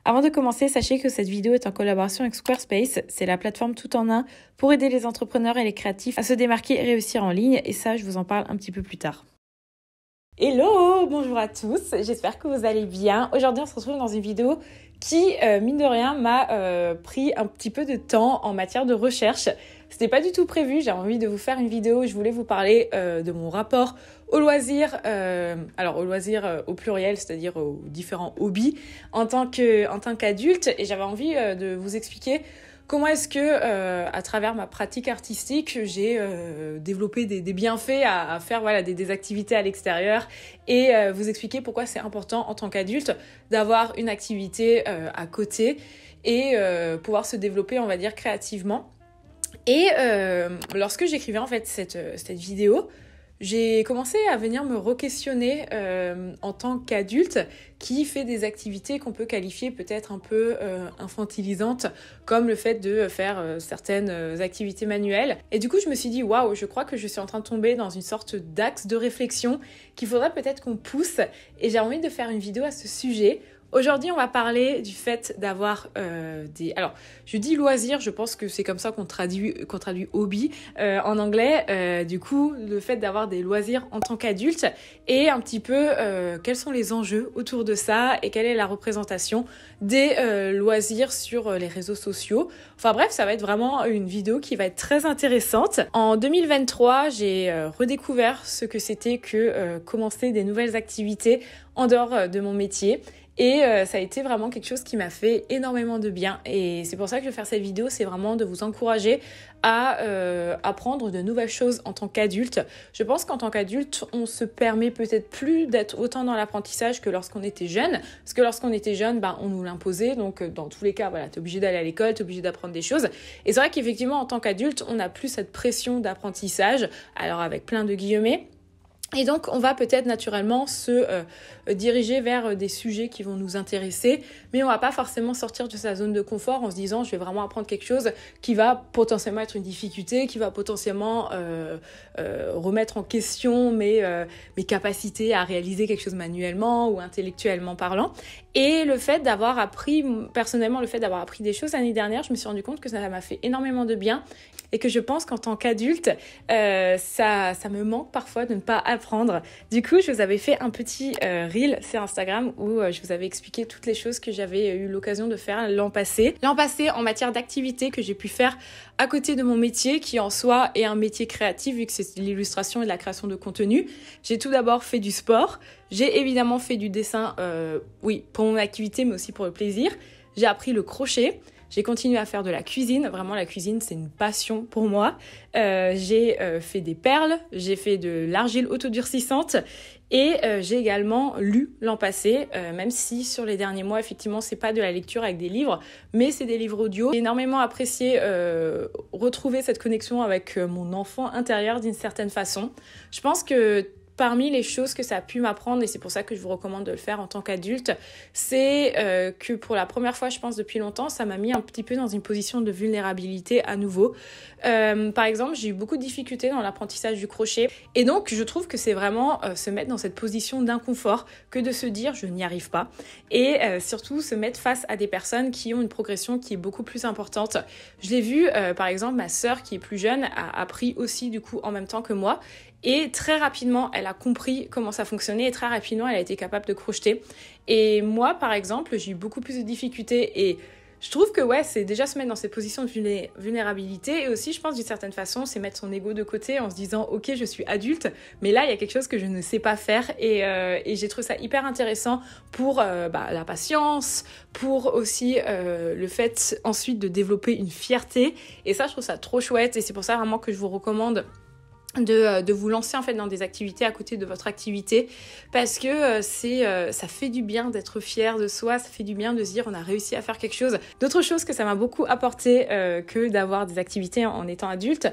Avant de commencer, sachez que cette vidéo est en collaboration avec Squarespace. C'est la plateforme tout en un pour aider les entrepreneurs et les créatifs à se démarquer et réussir en ligne. Et ça, je vous en parle un petit peu plus tard. Hello, bonjour à tous, j'espère que vous allez bien. Aujourd'hui, on se retrouve dans une vidéo qui, mine de rien, m'a pris un petit peu de temps en matière de recherche. C'était pas du tout prévu, j'avais envie de vous faire une vidéo où je voulais vous parler de mon rapport au loisir, alors au loisir au pluriel, c'est-à-dire aux différents hobbies en tant qu'adulte, et j'avais envie de vous expliquer comment est-ce que, à travers ma pratique artistique, j'ai développé des bienfaits à faire des activités à l'extérieur et vous expliquer pourquoi c'est important en tant qu'adulte d'avoir une activité à côté et pouvoir se développer, on va dire, créativement. Et lorsque j'écrivais en fait cette vidéo, j'ai commencé à venir me re-questionner en tant qu'adulte qui fait des activités qu'on peut qualifier peut-être un peu infantilisantes, comme le fait de faire certaines activités manuelles. Et du coup, je me suis dit, waouh, je crois que je suis en train de tomber dans une sorte d'axe de réflexion qu'il faudrait peut-être qu'on pousse. Et j'ai envie de faire une vidéo à ce sujet. Aujourd'hui, on va parler du fait d'avoir des... Alors, je dis loisir, je pense que c'est comme ça qu'on traduit hobby en anglais. Du coup, le fait d'avoir des loisirs en tant qu'adulte et un petit peu quels sont les enjeux autour de ça et quelle est la représentation des loisirs sur les réseaux sociaux. Enfin bref, ça va être vraiment une vidéo qui va être très intéressante. En 2023, j'ai redécouvert ce que c'était que commencer des nouvelles activités en dehors de mon métier. Et ça a été vraiment quelque chose qui m'a fait énormément de bien. Et c'est pour ça que je vais faire cette vidéo, c'est vraiment de vous encourager à apprendre de nouvelles choses en tant qu'adulte. Je pense qu'en tant qu'adulte, on se permet peut-être plus d'être autant dans l'apprentissage que lorsqu'on était jeune. Parce que lorsqu'on était jeune, on nous l'imposait. Donc dans tous les cas, t'es obligé d'aller à l'école, t'es obligé d'apprendre des choses. Et c'est vrai qu'effectivement, en tant qu'adulte, on n'a plus cette pression d'apprentissage. Alors avec plein de guillemets. Et donc, on va peut-être naturellement se diriger vers des sujets qui vont nous intéresser, mais on va pas forcément sortir de sa zone de confort en se disant je vais vraiment apprendre quelque chose qui va potentiellement être une difficulté, qui va potentiellement remettre en question mes capacités à réaliser quelque chose manuellement ou intellectuellement parlant. Et le fait d'avoir appris, personnellement, le fait d'avoir appris des choses l'année dernière, je me suis rendu compte que ça m'a fait énormément de bien et que je pense qu'en tant qu'adulte, ça me manque parfois de ne pas apprendre. Du coup, je vous avais fait un petit reel sur Instagram où je vous avais expliqué toutes les choses que j'avais eu l'occasion de faire l'an passé. L'an passé, en matière d'activité que j'ai pu faire à côté de mon métier, qui en soi est un métier créatif vu que c'est l'illustration et la création de contenu. J'ai tout d'abord fait du sport. J'ai évidemment fait du dessin, pour mon activité, mais aussi pour le plaisir. J'ai appris le crochet. J'ai continué à faire de la cuisine. Vraiment, la cuisine, c'est une passion pour moi. J'ai fait des perles, j'ai fait de l'argile autodurcissante et j'ai également lu l'an passé, même si sur les derniers mois, effectivement, c'est pas de la lecture avec des livres, mais c'est des livres audio. J'ai énormément apprécié retrouver cette connexion avec mon enfant intérieur d'une certaine façon. Je pense que parmi les choses que ça a pu m'apprendre, et c'est pour ça que je vous recommande de le faire en tant qu'adulte, c'est que pour la première fois, je pense depuis longtemps, ça m'a mis un petit peu dans une position de vulnérabilité à nouveau. Par exemple, j'ai eu beaucoup de difficultés dans l'apprentissage du crochet, et donc je trouve que c'est vraiment se mettre dans cette position d'inconfort que de se dire je n'y arrive pas, et surtout se mettre face à des personnes qui ont une progression qui est beaucoup plus importante. Je l'ai vu, par exemple, ma sœur qui est plus jeune a appris aussi du coup en même temps que moi, et très rapidement, elle a compris comment ça fonctionnait et très rapidement, elle a été capable de crocheter. Et moi, par exemple, j'ai eu beaucoup plus de difficultés et je trouve que c'est déjà se mettre dans cette position de vulnérabilité et aussi, je pense, d'une certaine façon, c'est mettre son ego de côté en se disant « Ok, je suis adulte, mais là, il y a quelque chose que je ne sais pas faire. » Et j'ai trouvé ça hyper intéressant pour la patience, pour aussi le fait ensuite de développer une fierté. Et ça, je trouve ça trop chouette et c'est pour ça vraiment que je vous recommande de vous lancer en fait dans des activités à côté de votre activité parce que ça fait du bien d'être fier de soi, ça fait du bien de se dire on a réussi à faire quelque chose. D'autres choses que ça m'a beaucoup apporté que d'avoir des activités en étant adulte,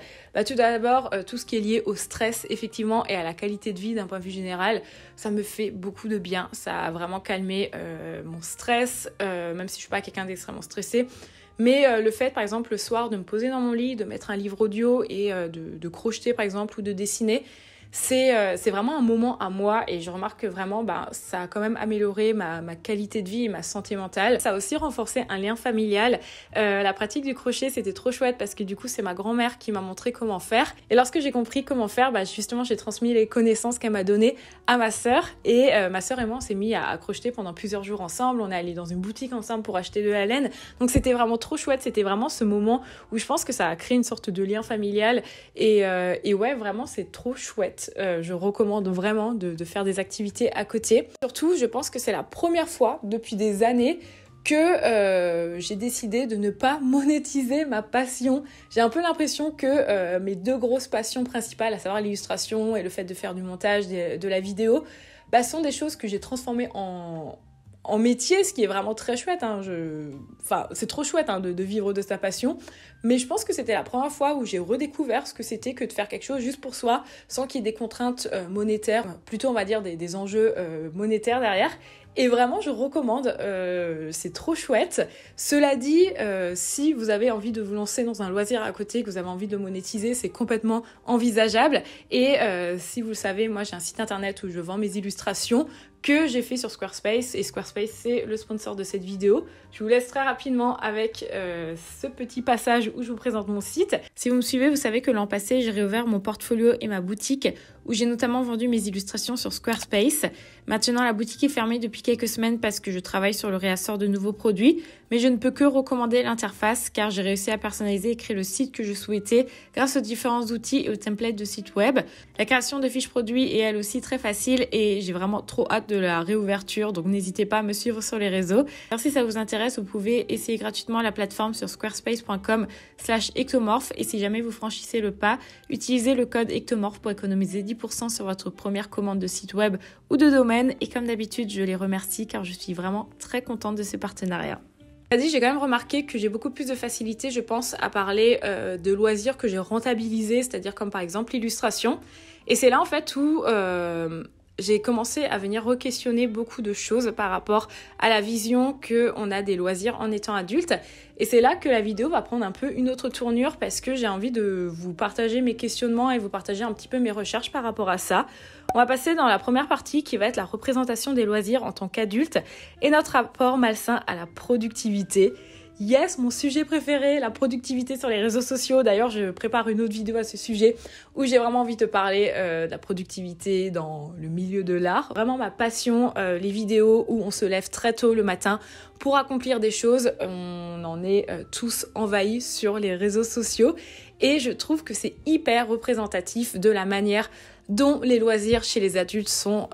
tout d'abord tout ce qui est lié au stress effectivement et à la qualité de vie d'un point de vue général, ça me fait beaucoup de bien, ça a vraiment calmé mon stress, même si je suis pas quelqu'un d'extrêmement stressé. Mais le fait, par exemple, le soir, de me poser dans mon lit, de mettre un livre audio et de crocheter, par exemple, ou de dessiner, c'est vraiment un moment à moi et je remarque que vraiment ça a quand même amélioré ma qualité de vie et ma santé mentale. Ça a aussi renforcé un lien familial. La pratique du crochet, c'était trop chouette parce que du coup c'est ma grand-mère qui m'a montré comment faire, et lorsque j'ai compris comment faire, justement j'ai transmis les connaissances qu'elle m'a données à ma sœur, et ma sœur et moi on s'est mis à crocheter pendant plusieurs jours ensemble. On est allé dans une boutique ensemble pour acheter de la laine, donc c'était vraiment trop chouette. C'était vraiment ce moment où je pense que ça a créé une sorte de lien familial et ouais, vraiment c'est trop chouette. Je recommande vraiment de faire des activités à côté. Surtout, je pense que c'est la première fois depuis des années que j'ai décidé de ne pas monétiser ma passion. J'ai un peu l'impression que mes deux grosses passions principales, à savoir l'illustration et le fait de faire du montage, de la vidéo, sont des choses que j'ai transformées en métier, ce qui est vraiment très chouette. C'est trop chouette de vivre de sa passion. Mais je pense que c'était la première fois où j'ai redécouvert ce que c'était que de faire quelque chose juste pour soi, sans qu'il y ait des contraintes monétaires, plutôt on va dire des enjeux monétaires derrière. Et vraiment, je recommande, c'est trop chouette. Cela dit, si vous avez envie de vous lancer dans un loisir à côté, que vous avez envie de le monétiser, c'est complètement envisageable. Et si vous le savez, moi j'ai un site internet où je vends mes illustrations que j'ai fait sur Squarespace, et Squarespace c'est le sponsor de cette vidéo. Je vous laisse très rapidement avec ce petit passage où je vous présente mon site. Si vous me suivez, vous savez que l'an passé j'ai réouvert mon portfolio et ma boutique où j'ai notamment vendu mes illustrations sur Squarespace. Maintenant la boutique est fermée depuis quelques semaines parce que je travaille sur le réassort de nouveaux produits, mais je ne peux que recommander l'interface car j'ai réussi à personnaliser et créer le site que je souhaitais grâce aux différents outils et aux templates de site web. La création de fiches produits est elle aussi très facile et j'ai vraiment trop hâte de la réouverture, donc n'hésitez pas à me suivre sur les réseaux. Alors si ça vous intéresse, vous pouvez essayer gratuitement la plateforme sur squarespace.com/ectomorph, et si jamais vous franchissez le pas, utilisez le code ectomorph pour économiser 10% sur votre première commande de site web ou de domaine, et comme d'habitude je les remercie car je suis vraiment très contente de ce partenariat. J'ai quand même remarqué que j'ai beaucoup plus de facilité, je pense, à parler de loisirs que j'ai rentabilisés, c'est-à-dire comme par exemple l'illustration. Et c'est là en fait où j'ai commencé à venir re-questionner beaucoup de choses par rapport à la vision qu'on a des loisirs en étant adulte. Et c'est là que la vidéo va prendre un peu une autre tournure parce que j'ai envie de vous partager mes questionnements et vous partager un petit peu mes recherches par rapport à ça. On va passer dans la première partie qui va être la représentation des loisirs en tant qu'adulte et notre rapport malsain à la productivité. Yes, mon sujet préféré, la productivité sur les réseaux sociaux. D'ailleurs, je prépare une autre vidéo à ce sujet où j'ai vraiment envie de parler de la productivité dans le milieu de l'art. Vraiment ma passion, les vidéos où on se lève très tôt le matin pour accomplir des choses. On en est tous envahis sur les réseaux sociaux et je trouve que c'est hyper représentatif de la manière dont les loisirs chez les adultes sont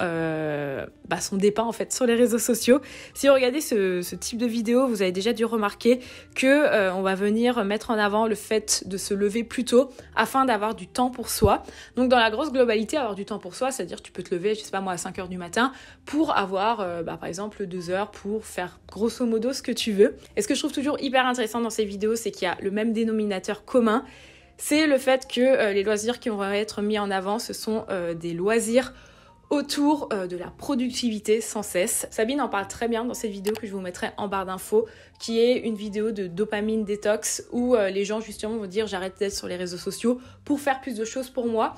dépeints en fait sur les réseaux sociaux. Si vous regardez ce type de vidéo, vous avez déjà dû remarquer que on va venir mettre en avant le fait de se lever plus tôt afin d'avoir du temps pour soi. Donc dans la grosse globalité, avoir du temps pour soi, c'est-à-dire tu peux te lever, je sais pas moi, à 5h du matin pour avoir par exemple 2 heures pour faire grosso modo ce que tu veux. Et ce que je trouve toujours hyper intéressant dans ces vidéos, c'est qu'il y a le même dénominateur commun. C'est le fait que les loisirs qui vont être mis en avant, ce sont des loisirs autour de la productivité sans cesse. Sabine en parle très bien dans cette vidéo que je vous mettrai en barre d'infos, qui est une vidéo de dopamine détox où les gens justement vont dire j'arrête d'être sur les réseaux sociaux pour faire plus de choses pour moi.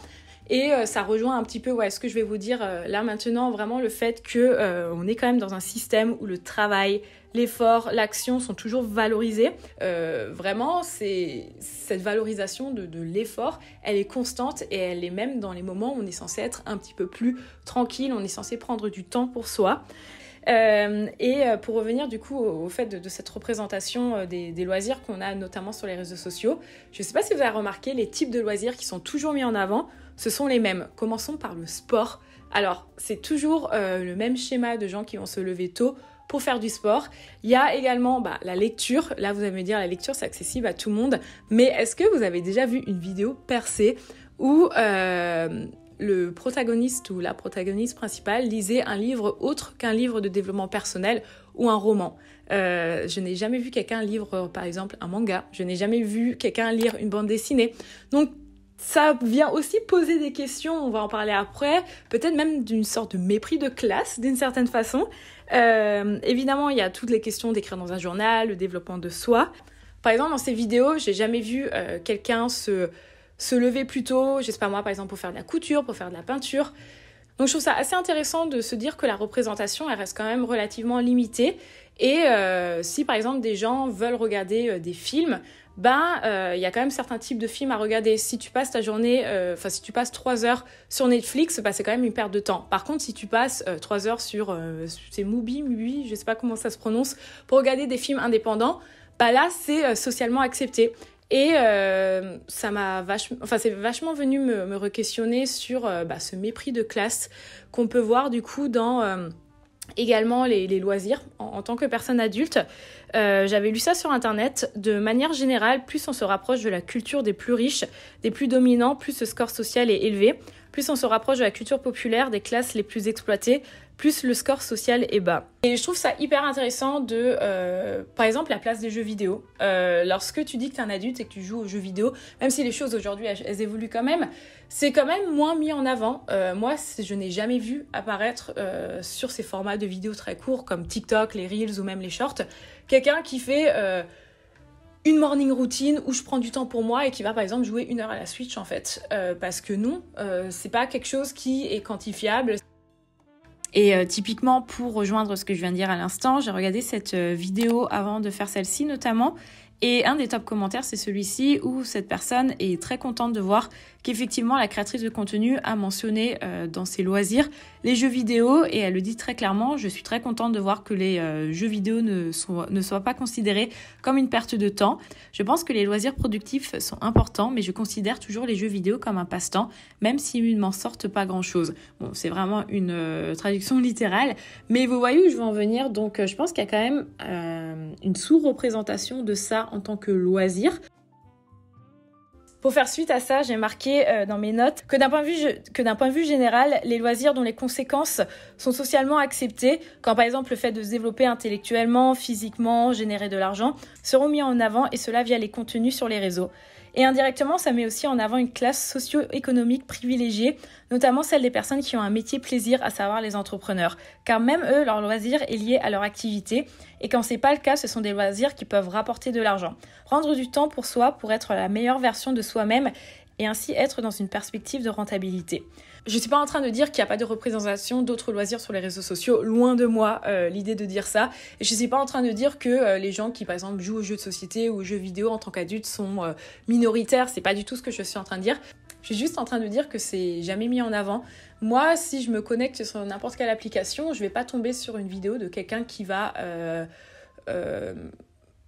Et ça rejoint un petit peu ce que je vais vous dire là maintenant, vraiment le fait que on est quand même dans un système où le travail, l'effort, l'action sont toujours valorisés. Vraiment, cette valorisation de l'effort, elle est constante et elle est même dans les moments où on est censé être un petit peu plus tranquille, on est censé prendre du temps pour soi. Pour revenir du coup au fait de cette représentation des loisirs qu'on a notamment sur les réseaux sociaux, je ne sais pas si vous avez remarqué, les types de loisirs qui sont toujours mis en avant, ce sont les mêmes. Commençons par le sport. Alors, c'est toujours le même schéma de gens qui vont se lever tôt pour faire du sport. Il y a également la lecture. Là, vous allez me dire, la lecture, c'est accessible à tout le monde. Mais est-ce que vous avez déjà vu une vidéo percée où le protagoniste ou la protagoniste principale lisait un livre autre qu'un livre de développement personnel ou un roman? Je n'ai jamais vu quelqu'un lire, par exemple, un manga. Je n'ai jamais vu quelqu'un lire une bande dessinée. Donc, ça vient aussi poser des questions, on va en parler après, peut-être même d'une sorte de mépris de classe, d'une certaine façon. Évidemment, il y a toutes les questions d'écrire dans un journal, le développement de soi. Par exemple, dans ces vidéos, j'ai jamais vu quelqu'un se se lever plus tôt, je sais pas moi, par exemple pour faire de la couture, pour faire de la peinture. Donc je trouve ça assez intéressant de se dire que la représentation, elle reste quand même relativement limitée. Et si par exemple des gens veulent regarder des films, y a quand même certains types de films à regarder. Si tu passes ta journée, si tu passes 3 heures sur Netflix, c'est quand même une perte de temps. Par contre, si tu passes 3 heures sur c'est Mubi, je sais pas comment ça se prononce, pour regarder des films indépendants, là c'est socialement accepté. Et ça m'a c'est vachement venu me re-questionner sur ce mépris de classe qu'on peut voir du coup dans également les loisirs en tant que personne adulte. J'avais lu ça sur internet. De manière générale, plus on se rapproche de la culture des plus riches, des plus dominants, plus ce score social est élevé. Plus on se rapproche de la culture populaire, des classes les plus exploitées, plus le score social est bas. Et je trouve ça hyper intéressant de, par exemple, la place des jeux vidéo. Lorsque tu dis que tu es un adulte et que tu joues aux jeux vidéo, même si les choses aujourd'hui, elles évoluent quand même, c'est quand même moins mis en avant. Moi, je n'ai jamais vu apparaître sur ces formats de vidéos très courts comme TikTok, les Reels ou même les Shorts, quelqu'un qui fait une morning routine où je prends du temps pour moi et qui va par exemple jouer 1 heure à la Switch en fait. Parce que non, c'est pas quelque chose qui est quantifiable. Et typiquement, pour rejoindre ce que je viens de dire à l'instant, j'ai regardé cette vidéo avant de faire celle-ci notamment. Et un des top commentaires, c'est celui-ci où cette personne est très contente de voir qu'effectivement la créatrice de contenu a mentionné dans ses loisirs les jeux vidéo et elle le dit très clairement, je suis très contente de voir que les jeux vidéo ne soient pas considérés comme une perte de temps. Je pense que les loisirs productifs sont importants, mais je considère toujours les jeux vidéo comme un passe-temps, même s'ils ne m'en sortent pas grand-chose. Bon, c'est vraiment une traduction littérale, mais vous voyez où je veux en venir. Donc je pense qu'il y a quand même une sous-représentation de ça en tant que loisir. Pour faire suite à ça, j'ai marqué dans mes notes que d'un point de vue général, les loisirs dont les conséquences sont socialement acceptées, quand par exemple le fait de se développer intellectuellement, physiquement, générer de l'argent, seront mis en avant et cela via les contenus sur les réseaux. Et indirectement, ça met aussi en avant une classe socio-économique privilégiée, notamment celle des personnes qui ont un métier plaisir, à savoir les entrepreneurs. Car même eux, leur loisir est lié à leur activité. Et quand c'est pas le cas, ce sont des loisirs qui peuvent rapporter de l'argent. Prendre du temps pour soi, pour être la meilleure version de soi-même et ainsi être dans une perspective de rentabilité. Je ne suis pas en train de dire qu'il n'y a pas de représentation d'autres loisirs sur les réseaux sociaux, loin de moi l'idée de dire ça. Et je ne suis pas en train de dire que les gens qui par exemple jouent aux jeux de société ou aux jeux vidéo en tant qu'adultes sont minoritaires, c'est pas du tout ce que je suis en train de dire. Je suis juste en train de dire que c'est jamais mis en avant. Moi, si je me connecte sur n'importe quelle application, je vais pas tomber sur une vidéo de quelqu'un qui va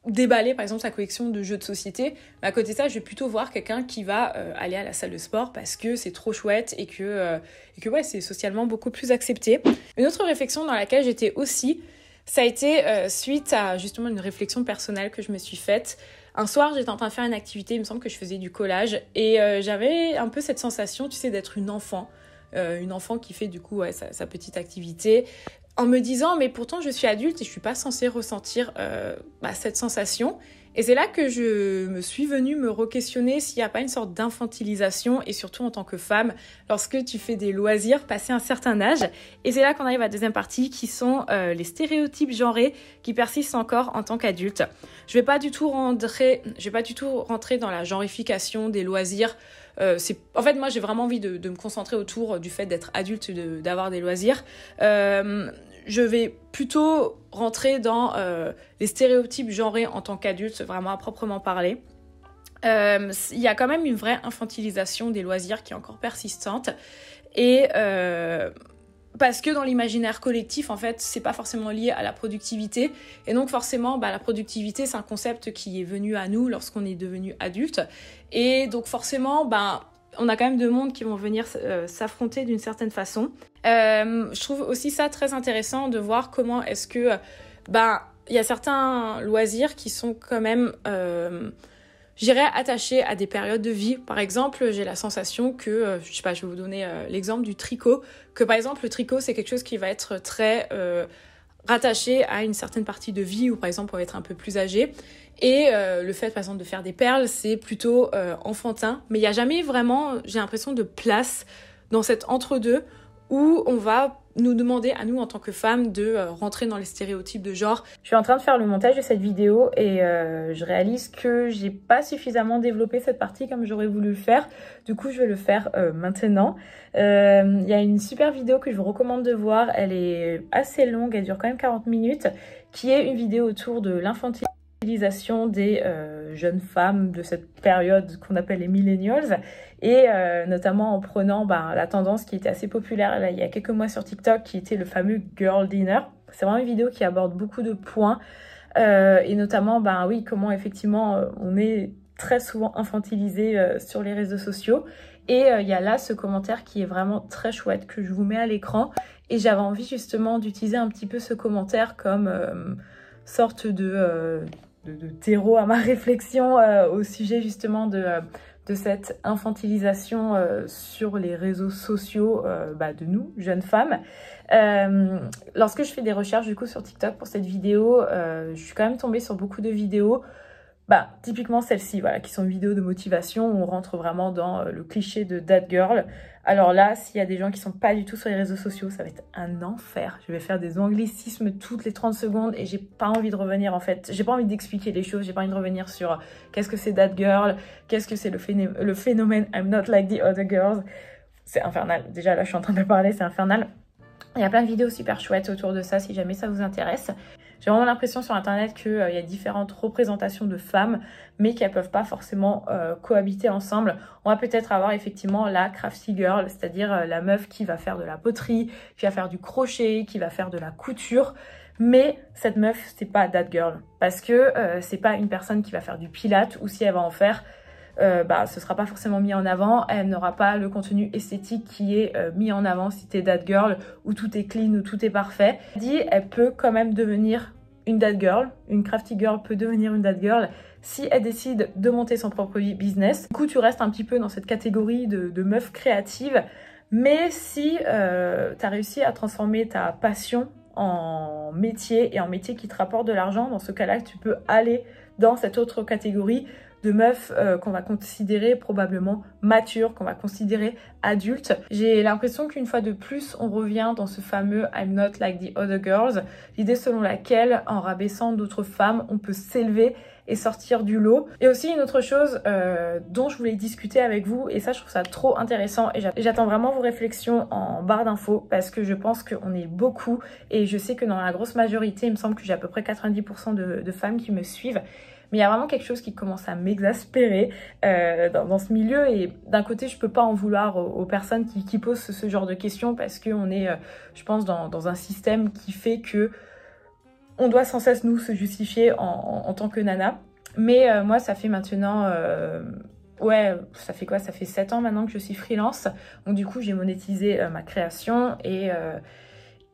déballer par exemple sa collection de jeux de société. Mais à côté de ça, je vais plutôt voir quelqu'un qui va aller à la salle de sport parce que c'est trop chouette et que ouais, c'est socialement beaucoup plus accepté. Une autre réflexion dans laquelle j'étais aussi, ça a été suite à justement une réflexion personnelle que je me suis faite. Un soir, j'étais en train de faire une activité, il me semble que je faisais du collage et j'avais un peu cette sensation, tu sais, d'être une enfant qui fait du coup sa petite activité, en me disant mais pourtant je suis adulte et je suis pas censée ressentir cette sensation. Et c'est là que je me suis venue me re-questionner s'il n'y a pas une sorte d'infantilisation, et surtout en tant que femme, lorsque tu fais des loisirs passé un certain âge. Et c'est là qu'on arrive à la deuxième partie, qui sont les stéréotypes genrés qui persistent encore en tant qu'adulte. Je vais pas du tout rentrer dans la genrification des loisirs. En fait, moi, j'ai vraiment envie de me concentrer autour du fait d'être adulte, d'avoir des loisirs. Je vais plutôt rentrer dans les stéréotypes genrés en tant qu'adulte, vraiment à proprement parler. Il y a quand même une vraie infantilisation des loisirs qui est encore persistante. Et parce que dans l'imaginaire collectif, en fait, c'est pas forcément lié à la productivité. Et donc forcément, la productivité, c'est un concept qui est venu à nous lorsqu'on est devenu adulte. Et donc forcément, on a quand même deux mondes qui vont venir s'affronter d'une certaine façon. Je trouve aussi ça très intéressant de voir comment est-ce que il y a certains loisirs qui sont quand même attachés à des périodes de vie. Par exemple, j'ai la sensation que je vais vous donner l'exemple du tricot, que par exemple le tricot c'est quelque chose qui va être très rattaché à une certaine partie de vie où par exemple on va être un peu plus âgé. Et le fait par exemple de faire des perles, c'est plutôt enfantin, mais il n'y a jamais vraiment, j'ai l'impression, de place dans cet entre-deux où on va nous demander à nous en tant que femmes de rentrer dans les stéréotypes de genre. Je suis en train de faire le montage de cette vidéo et je réalise que j'ai pas suffisamment développé cette partie comme j'aurais voulu le faire. Du coup, je vais le faire maintenant. Il y a une super vidéo que je vous recommande de voir. Elle est assez longue, elle dure quand même 40 minutes, qui est une vidéo autour de l'infantilisation des jeunes femmes de cette période qu'on appelle les millennials, et notamment en prenant la tendance qui était assez populaire là, il y a quelques mois sur TikTok, qui était le fameux girl dinner. C'est vraiment une vidéo qui aborde beaucoup de points, et notamment oui, comment effectivement on est très souvent infantilisé sur les réseaux sociaux. Et il y a là ce commentaire qui est vraiment très chouette que je vous mets à l'écran, et j'avais envie justement d'utiliser un petit peu ce commentaire comme sorte de terreau à ma réflexion au sujet justement de cette infantilisation sur les réseaux sociaux de nous, jeunes femmes. Lorsque je fais des recherches du coup sur TikTok pour cette vidéo, je suis quand même tombée sur beaucoup de vidéos, typiquement celle-ci, voilà, qui sont vidéos de motivation où on rentre vraiment dans le cliché de that girl. Alors là, s'il y a des gens qui sont pas du tout sur les réseaux sociaux, ça va être un enfer. Je vais faire des anglicismes toutes les 30 secondes et j'ai pas envie de revenir en fait. J'ai pas envie d'expliquer les choses, j'ai pas envie de revenir sur qu'est-ce que c'est that girl, qu'est-ce que c'est le phénomène I'm not like the other girls. C'est infernal. Déjà là, je suis en train de parler, c'est infernal. Il y a plein de vidéos super chouettes autour de ça si jamais ça vous intéresse. J'ai vraiment l'impression sur internet qu'il y a différentes représentations de femmes, mais qu'elles ne peuvent pas forcément cohabiter ensemble. On va peut-être avoir effectivement la crafty girl, c'est-à-dire la meuf qui va faire de la poterie, qui va faire du crochet, qui va faire de la couture. Mais cette meuf, c'est pas that girl, parce que c'est pas une personne qui va faire du pilate, ou si elle va en faire, ce sera pas forcément mis en avant, elle n'aura pas le contenu esthétique qui est mis en avant si t'es that girl, où tout est clean, où tout est parfait. Elle peut quand même devenir une that girl, une crafty girl peut devenir une that girl si elle décide de monter son propre business. Du coup, tu restes un petit peu dans cette catégorie de meuf créative, mais si t'as réussi à transformer ta passion en métier et en métier qui te rapporte de l'argent, dans ce cas-là, tu peux aller dans cette autre catégorie de meufs qu'on va considérer probablement matures, qu'on va considérer adultes. J'ai l'impression qu'une fois de plus, on revient dans ce fameux I'm not like the other girls, l'idée selon laquelle, en rabaissant d'autres femmes, on peut s'élever et sortir du lot. Et aussi une autre chose dont je voulais discuter avec vous, et ça je trouve ça trop intéressant, et j'attends vraiment vos réflexions en barre d'infos, parce que je pense qu'on est beaucoup, et je sais que dans la grosse majorité, il me semble que j'ai à peu près 90% de femmes qui me suivent. Mais il y a vraiment quelque chose qui commence à m'exaspérer dans ce milieu, et d'un côté je peux pas en vouloir aux personnes qui posent ce genre de questions, parce qu'on est je pense dans un système qui fait que on doit sans cesse nous se justifier en tant que nana. Mais moi ça fait maintenant ça fait quoi, ça fait 7 ans maintenant que je suis freelance, donc du coup j'ai monétisé ma création,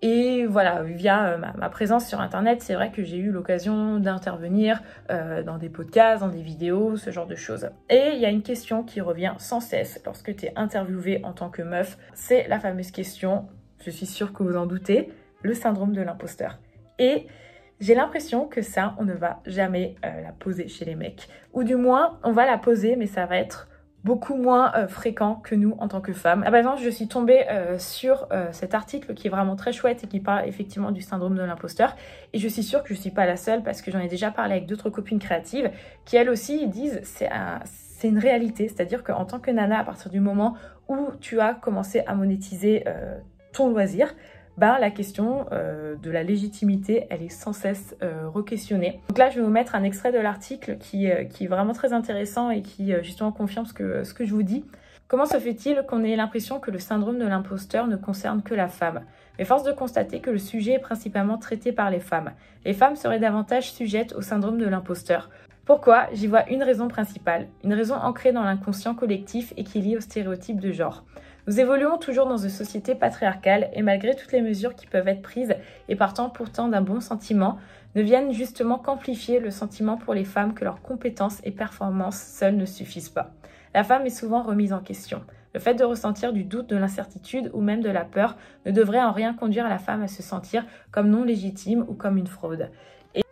et voilà, via ma présence sur internet, c'est vrai que j'ai eu l'occasion d'intervenir dans des podcasts, dans des vidéos, ce genre de choses. Et il y a une question qui revient sans cesse lorsque tu es interviewée en tant que meuf, c'est la fameuse question, je suis sûre que vous en doutez, le syndrome de l'imposteur. Et j'ai l'impression que ça, on ne va jamais la poser chez les mecs. Ou du moins, on va la poser, mais ça va être beaucoup moins fréquent que nous en tant que femmes. Par exemple, je suis tombée sur cet article qui est vraiment très chouette et qui parle effectivement du syndrome de l'imposteur, et je suis sûre que je suis pas la seule, parce que j'en ai déjà parlé avec d'autres copines créatives qui elles aussi disent c'est une réalité, c'est-à-dire qu'en tant que nana, à partir du moment où tu as commencé à monétiser ton loisir, la question de la légitimité, elle est sans cesse re-questionnée. Donc là, je vais vous mettre un extrait de l'article qui est vraiment très intéressant et qui justement confirme ce que je vous dis. Comment se fait-il qu'on ait l'impression que le syndrome de l'imposteur ne concerne que la femme? Mais force de constater que le sujet est principalement traité par les femmes. Les femmes seraient davantage sujettes au syndrome de l'imposteur. Pourquoi? J'y vois une raison principale, une raison ancrée dans l'inconscient collectif et qui est liée aux stéréotypes de genre. Nous évoluons toujours dans une société patriarcale, et malgré toutes les mesures qui peuvent être prises et partant pourtant d'un bon sentiment, ne viennent justement qu'amplifier le sentiment pour les femmes que leurs compétences et performances seules ne suffisent pas. La femme est souvent remise en question. Le fait de ressentir du doute, de l'incertitude ou même de la peur ne devrait en rien conduire la femme à se sentir comme non légitime ou comme une fraude.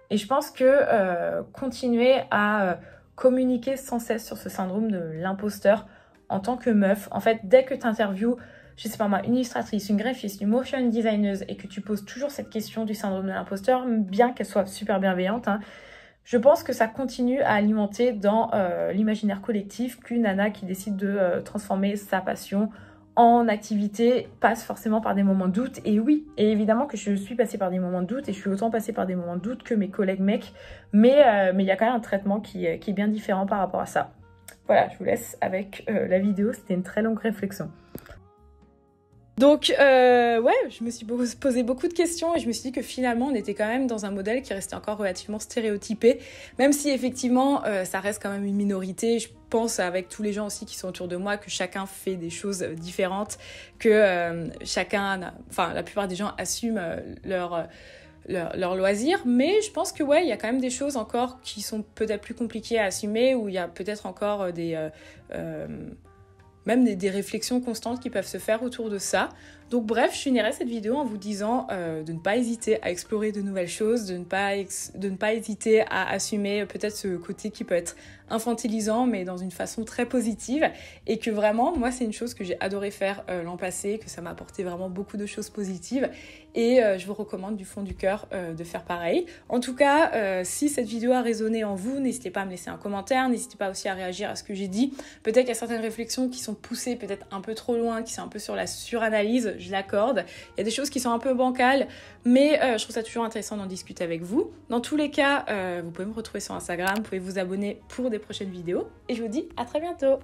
Et je pense que continuer à communiquer sans cesse sur ce syndrome de l'imposteur en tant que meuf, en fait, dès que tu interviews je sais pas moi, une illustratrice, une graphiste, une motion designer et que tu poses toujours cette question du syndrome de l'imposteur, bien qu'elle soit super bienveillante, hein, je pense que ça continue à alimenter dans l'imaginaire collectif qu'une nana qui décide de transformer sa passion en activité passe forcément par des moments de doute. Et oui, et évidemment que je suis passée par des moments de doute et je suis autant passée par des moments de doute que mes collègues mecs. Mais il y a quand même un traitement qui est bien différent par rapport à ça. Voilà, je vous laisse avec la vidéo. C'était une très longue réflexion. Donc, ouais, je me suis posé beaucoup de questions et je me suis dit que finalement, on était quand même dans un modèle qui restait encore relativement stéréotypé, même si effectivement, ça reste quand même une minorité. Je pense avec tous les gens aussi qui sont autour de moi que chacun fait des choses différentes, que la plupart des gens assument leur loisir, mais je pense que ouais, il y a quand même des choses encore qui sont peut-être plus compliquées à assumer, où il y a peut-être encore même des réflexions constantes qui peuvent se faire autour de ça. Donc bref, je finirai cette vidéo en vous disant de ne pas hésiter à explorer de nouvelles choses, de ne pas hésiter à assumer peut-être ce côté qui peut être infantilisant, mais dans une façon très positive, et que vraiment, moi, c'est une chose que j'ai adoré faire l'an passé, que ça m'a apporté vraiment beaucoup de choses positives, et je vous recommande du fond du cœur de faire pareil. En tout cas, si cette vidéo a résonné en vous, n'hésitez pas à me laisser un commentaire, n'hésitez pas aussi à réagir à ce que j'ai dit. Peut-être qu'il y a certaines réflexions qui sont poussées peut-être un peu trop loin, qui sont un peu sur la suranalyse, je l'accorde. Il y a des choses qui sont un peu bancales, mais je trouve ça toujours intéressant d'en discuter avec vous. Dans tous les cas, vous pouvez me retrouver sur Instagram, vous pouvez vous abonner pour des prochaines vidéos, et je vous dis à très bientôt.